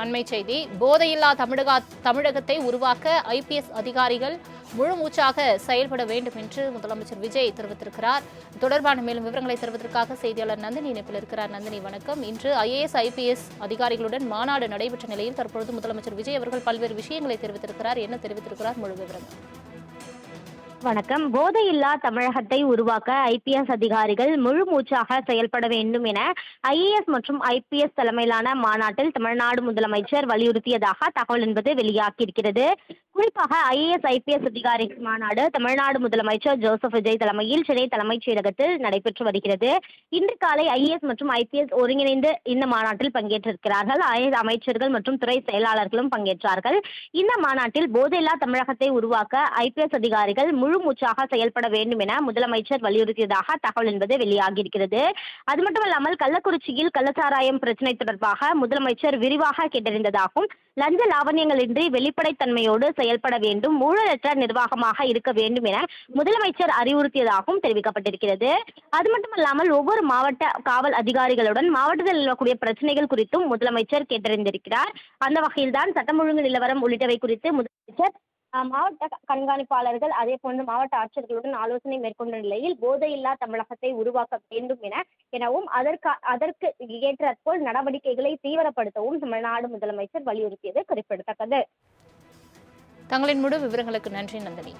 அண்மை செய்தி போதையில்லா தமிழகத்தை உருவாக்க ஐபிஎஸ் அதிகாரிகள் முழு மூச்சாக செயல்பட வேண்டும் என்று முதலமைச்சர் விஜய் தெரிவித்திருக்கிறார். தொடர்பான மேலும் விவரங்களை தருவதற்காக செய்தியாளர் நந்தினி இணைப்பில் இருக்கிறார். நந்தினி வணக்கம். இன்று ஐஏஎஸ் ஐபிஎஸ் அதிகாரிகளுடன் மாநாடு நடைபெற்ற நிலையில் தற்பொழுது முதலமைச்சர் விஜய் அவர்கள் பல்வேறு விஷயங்களை தெரிவித்திருக்கிறார். என்ன தெரிவித்திருக்கிறார்? முழு விவரம். வணக்கம். போதையில்லா தமிழகத்தை உருவாக்க ஐபிஎஸ் அதிகாரிகள் முழு மூச்சாக செயல்பட வேண்டும் என ஐஏஎஸ் மற்றும் ஐபிஎஸ் தலைமையிலான மாநாட்டில் தமிழ்நாடு முதலமைச்சர் வலியுறுத்தியதாக தகவல் என்பது வெளியாகியிருக்கிறது. குறிப்பாக ஐஏஎஸ் ஐபிஎஸ் அதிகாரிகள் மாநாடு தமிழ்நாடு முதலமைச்சர் ஜோசப் விஜய் தலைமையில் சென்னை தலைமைச் செயலகத்தில் நடைபெற்று வருகிறது. இன்று காலை ஐஏஎஸ் மற்றும் ஐபிஎஸ் ஒருங்கிணைந்து இந்த மாநாட்டில் பங்கேற்றிருக்கிறார்கள். ஐஏஎஸ் அமைச்சர்கள் மற்றும் துறை செயலாளர்களும் பங்கேற்றார்கள். இந்த மாநாட்டில் போதையில்லா தமிழகத்தை உருவாக்க ஐபிஎஸ் அதிகாரிகள் முழு மூச்சாக செயல்பட வேண்டும் என முதலமைச்சர் வலியுறுத்தியதாக தகவல் என்பது வெளியாகியிருக்கிறது. அது மட்டுமல்லாமல் கள்ளக்குறிச்சியில் கள்ளச்சாராயம் பிரச்சினை தொடர்பாக முதலமைச்சர் விரிவாக கேட்டறிந்ததாகவும் லஞ்ச லாவண்யங்களின்றி வெளிப்படைத்தன்மையோடு செயல்பட வேண்டும், ஊழலற்ற நிர்வாகமாக இருக்க வேண்டும் என முதலமைச்சர் அறிவுறுத்தியதாகவும் தெரிவிக்கப்பட்டிருக்கிறது. அது மட்டுமல்லாமல் ஒவ்வொரு மாவட்ட காவல் அதிகாரிகளுடன் மாவட்டத்தில் நிலவக்கூடிய பிரச்சனைகள் குறித்தும் முதலமைச்சர் கேட்டறிந்திருக்கிறார். அந்த வகையில்தான் சட்டம் ஒழுங்கு நிலவரம் உள்ளிட்டவை குறித்து முதலமைச்சர் மாவட்ட கண்காணிப்பாளர்கள் அதே போன்று மாவட்ட ஆட்சியர்களுடன் ஆலோசனை மேற்கொண்ட நிலையில் போதையில்லா தமிழகத்தை உருவாக்க வேண்டும் எனவும் அதற்கு ஏற்றாற்போல் நடவடிக்கைகளை தீவிரப்படுத்தவும் தமிழ்நாடு முதலமைச்சர் வலியுறுத்தியது குறிப்பிடத்தக்கது. தங்களின் முழு விவரங்களுக்கு நன்றி நந்தினி.